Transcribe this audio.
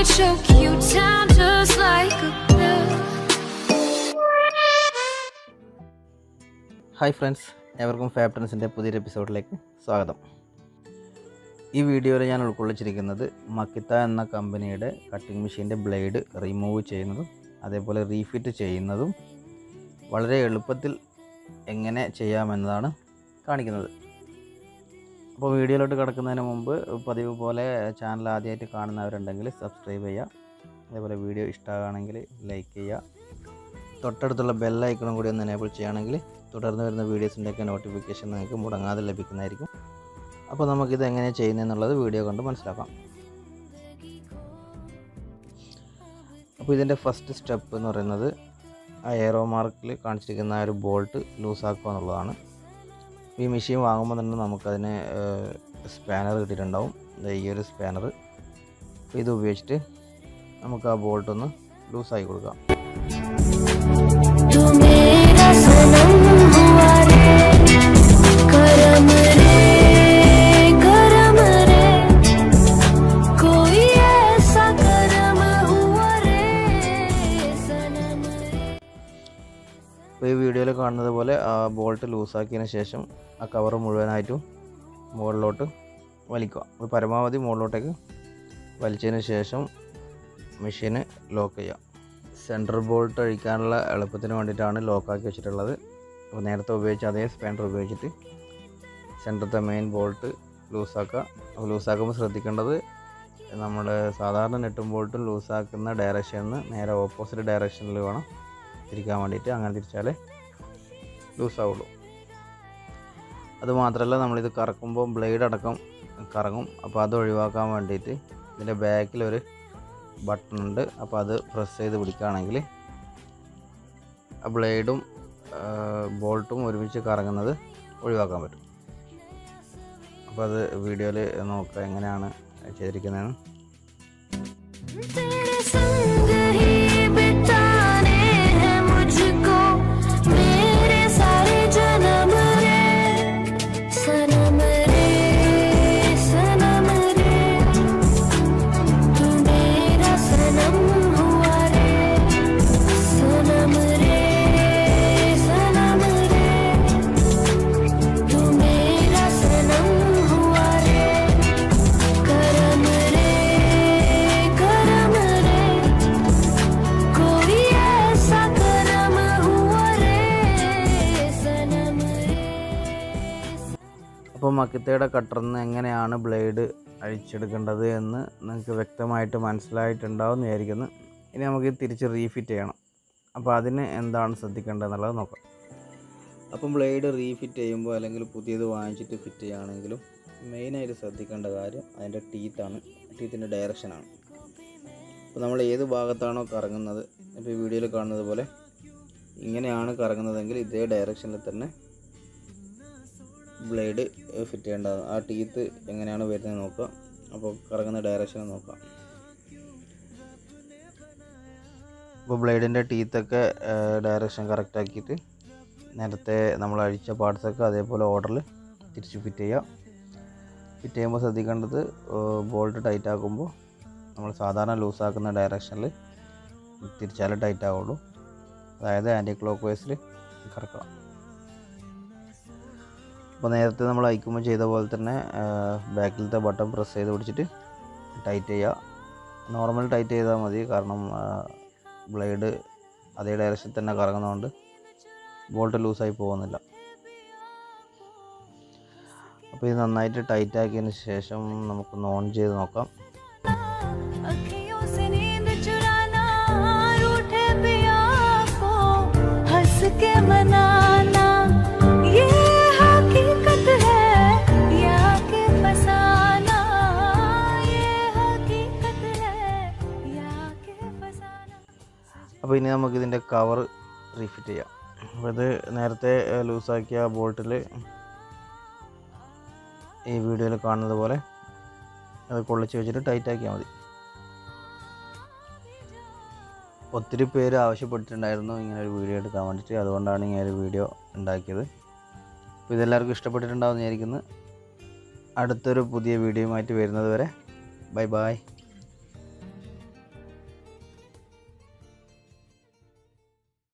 choke you down just like a pill. Hi friends, everyone FabTrendzന്റെ പുതിയൊരു എപ്പിസോഡിലേക്ക് സ്വാഗതം. ഈ വീഡിയോയിൽ ഞാൻ ഉൾക്കൊള്ളിച്ചിരിക്കുന്നത് മക്കിത്ത എന്ന കമ്പനിയുടെ കട്ടിംഗ് മെഷീൻ്റെ ബ്ലേഡ് റിമൂവ് ചെയ്യുന്നതും അതേപോലെ റീഫിറ്റ് ചെയ്യുന്നതും വളരെ എളുപ്പത്തിൽ എങ്ങനെ ചെയ്യാമെന്നതാണ് കാണിക്കുന്നത്. അപ്പോൾ വീഡിയോയിലോട്ട് കിടക്കുന്നതിന് മുമ്പ് പതിവ് പോലെ ചാനൽ ആദ്യമായിട്ട് കാണുന്നവരുണ്ടെങ്കിൽ സബ്സ്ക്രൈബ് ചെയ്യുക. അതേപോലെ വീഡിയോ ഇഷ്ടമാണെങ്കിൽ ലൈക്ക് ചെയ്യുക. തൊട്ടടുത്തുള്ള ബെൽ ഐക്കണും കൂടി ഒന്ന് എനേബിൾ ചെയ്യുകയാണെങ്കിൽ തുടർന്ന് വരുന്ന വീഡിയോസിൻ്റെയൊക്കെ നോട്ടിഫിക്കേഷൻ നിങ്ങൾക്ക് മുടങ്ങാതെ ലഭിക്കുന്നതായിരിക്കും. അപ്പോൾ നമുക്കിത് എങ്ങനെയാണ് ചെയ്യുന്നതെന്നുള്ളത് വീഡിയോ കണ്ട് മനസ്സിലാക്കാം. അപ്പോൾ ഇതിൻ്റെ ഫസ്റ്റ് സ്റ്റെപ്പ് എന്ന് പറയുന്നത് ആ എയറോ മാർക്കിൽ കാണിച്ചിരിക്കുന്ന ഒരു ബോൾട്ട് ലൂസാക്കുക എന്നുള്ളതാണ്. ഈ മെഷീൻ വാങ്ങുമ്പോൾ തന്നെ നമുക്കതിന് സ്പാനർ കിട്ടിയിട്ടുണ്ടാവും. ഈ ഒരു സ്പാനർ ഇത് ഉപയോഗിച്ചിട്ട് നമുക്ക് ആ ബോൾട്ടൊന്ന് ലൂസാക്കി കൊടുക്കാം. ഇപ്പോൾ ഈ വീഡിയോയിൽ കാണുന്നത് പോലെ ആ ബോൾട്ട് ലൂസാക്കിയതിന് ശേഷം ആ കവർ മുഴുവനായിട്ടും മുകളിലോട്ട് വലിക്കുക. അത് പരമാവധി മുകളിലോട്ടേക്ക് വലിച്ചതിന് ശേഷം മെഷീന് ലോക്ക് ചെയ്യുക. സെൻറ്റർ ബോൾട്ട് അഴിക്കാനുള്ള എളുപ്പത്തിന് വേണ്ടിയിട്ടാണ് ലോക്കാക്കി വെച്ചിട്ടുള്ളത്. അപ്പോൾ നേരത്തെ ഉപയോഗിച്ച അതേ സ്പാനർ ഉപയോഗിച്ചിട്ട് സെൻറ്ററത്തെ മെയിൻ ബോൾട്ട് ലൂസാക്കുക. അപ്പോൾ ലൂസാക്കുമ്പോൾ ശ്രദ്ധിക്കേണ്ടത് നമ്മൾ സാധാരണ നെട്ടും ബോൾട്ടും ലൂസാക്കുന്ന ഡയറക്ഷനിൽ നിന്ന് നേരെ ഓപ്പോസിറ്റ് ഡയറക്ഷനിൽ വേണം തിരിക്കാൻ വേണ്ടിയിട്ട്. അങ്ങനെ തിരിച്ചാലേ ലൂസാവുള്ളൂ. അതുമാത്രമല്ല നമ്മളിത് കറക്കുമ്പോൾ ബ്ലേഡ് അടക്കം കറങ്ങും. അപ്പോൾ അത് ഒഴിവാക്കാൻ വേണ്ടിയിട്ട് ഇതിൻ്റെ ബാക്കിലൊരു ബട്ടൺ ഉണ്ട്. അപ്പോൾ അത് പ്രസ് ചെയ്ത് പിടിക്കുകയാണെങ്കിൽ ആ ബ്ലേഡും ബോൾട്ടും ഒരുമിച്ച് കറങ്ങുന്നത് ഒഴിവാക്കാൻ പറ്റും. അപ്പോൾ അത് വീഡിയോയിൽ നോക്കുക എങ്ങനെയാണ് ചെയ്തിരിക്കുന്നതെന്ന്. അപ്പോൾ മക്കിത്തയുടെ കട്ടറിൽ നിന്ന് എങ്ങനെയാണ് ബ്ലേഡ് അഴിച്ചെടുക്കേണ്ടത് എന്ന് നിങ്ങൾക്ക് വ്യക്തമായിട്ട് മനസ്സിലായിട്ടുണ്ടാവും എന്ന് വിചാരിക്കുന്നു. ഇനി നമുക്ക് തിരിച്ച് റീഫിറ്റ് ചെയ്യണം. അപ്പോൾ അതിന് എന്താണ് ശ്രദ്ധിക്കേണ്ടതെന്നുള്ളത് നോക്കാം. അപ്പം ബ്ലേഡ് റീഫിറ്റ് ചെയ്യുമ്പോൾ അല്ലെങ്കിൽ പുതിയത് വാങ്ങിച്ചിട്ട് ഫിറ്റ് ചെയ്യുകയാണെങ്കിലും മെയിനായിട്ട് ശ്രദ്ധിക്കേണ്ട കാര്യം അതിൻ്റെ ടീത്താണ്. ടീത്തിൻ്റെ ഡയറക്ഷനാണ്. അപ്പോൾ നമ്മൾ ഏത് ഭാഗത്താണോ കറങ്ങുന്നത്, ഇപ്പോൾ ഈ വീഡിയോയിൽ കാണുന്നത് പോലെ ഇങ്ങനെയാണ് കറങ്ങുന്നതെങ്കിൽ ഇതേ ഡയറക്ഷനിൽ തന്നെ ബ്ലേഡ് ഫിറ്റ് ചെയ്യേണ്ടതാണ്. ആ ടീത്ത് എങ്ങനെയാണ് വരുന്നത് നോക്കുക. അപ്പോൾ കറങ്ങുന്ന ഡയറക്ഷൻ നോക്കാം. അപ്പോൾ ബ്ലേഡിൻ്റെ ടീത്തൊക്കെ ഡയറക്ഷൻ കറക്റ്റ് ആക്കിയിട്ട് നേരത്തെ നമ്മൾ അഴിച്ച പാർട്സൊക്കെ അതേപോലെ ഓർഡറിൽ തിരിച്ച് ഫിറ്റ് ചെയ്യുക. ഫിറ്റ് ചെയ്യുമ്പോൾ ശ്രദ്ധിക്കേണ്ടത് ബോൾട്ട് ടൈറ്റ് ആക്കുമ്പോൾ നമ്മൾ സാധാരണ ലൂസാക്കുന്ന ഡയറക്ഷനിൽ തിരിച്ചാലേ ടൈറ്റ് ആവുള്ളൂ. അതായത് ആൻറ്റി ക്ലോക്ക് വൈസിൽ കറക്കണം. അപ്പോൾ നേരത്തെ നമ്മൾ അയക്കുമ്പോൾ ചെയ്ത പോലെ തന്നെ ബാക്കിലത്തെ ബട്ടൺ പ്രസ് ചെയ്ത് പിടിച്ചിട്ട് ടൈറ്റ് ചെയ്യുക. നോർമൽ ടൈറ്റ് ചെയ്താൽ മതി, കാരണം ബ്ലേഡ് അതേ ഡയറക്ഷനിൽ തന്നെ കറങ്ങുന്നതുകൊണ്ട് ബോൾട്ട് ലൂസായി പോകുന്നില്ല. അപ്പോൾ ഇത് നന്നായിട്ട് ടൈറ്റ് ആക്കിയതിന് ശേഷം നമുക്കൊന്ന് ഓൺ ചെയ്ത് നോക്കാം. അപ്പോൾ ഇനി നമുക്കിതിൻ്റെ കവർ റീഫിറ്റ് ചെയ്യാം. അപ്പോൾ ഇത് നേരത്തെ ലൂസാക്കിയ ബോൾട്ടിൽ ഈ വീഡിയോയിൽ കാണുന്നത് പോലെ അത് കൊള്ളിച്ച് വെച്ചിട്ട് ടൈറ്റ് ആക്കിയാൽ മതി. ഒത്തിരി പേര് ആവശ്യപ്പെട്ടിട്ടുണ്ടായിരുന്നു ഇങ്ങനെ ഒരു വീഡിയോ എടുക്കാൻ വേണ്ടിയിട്ട്. അതുകൊണ്ടാണ് ഇങ്ങനെ ഒരു വീഡിയോ ഉണ്ടാക്കിയത്. അപ്പോൾ ഇതെല്ലാവർക്കും ഇഷ്ടപ്പെട്ടിട്ടുണ്ടാവുമെന്ന് വിചാരിക്കുന്നു. അടുത്തൊരു പുതിയ വീഡിയോയുമായിട്ട് വരുന്നത് വരെ ബൈ ബൈ.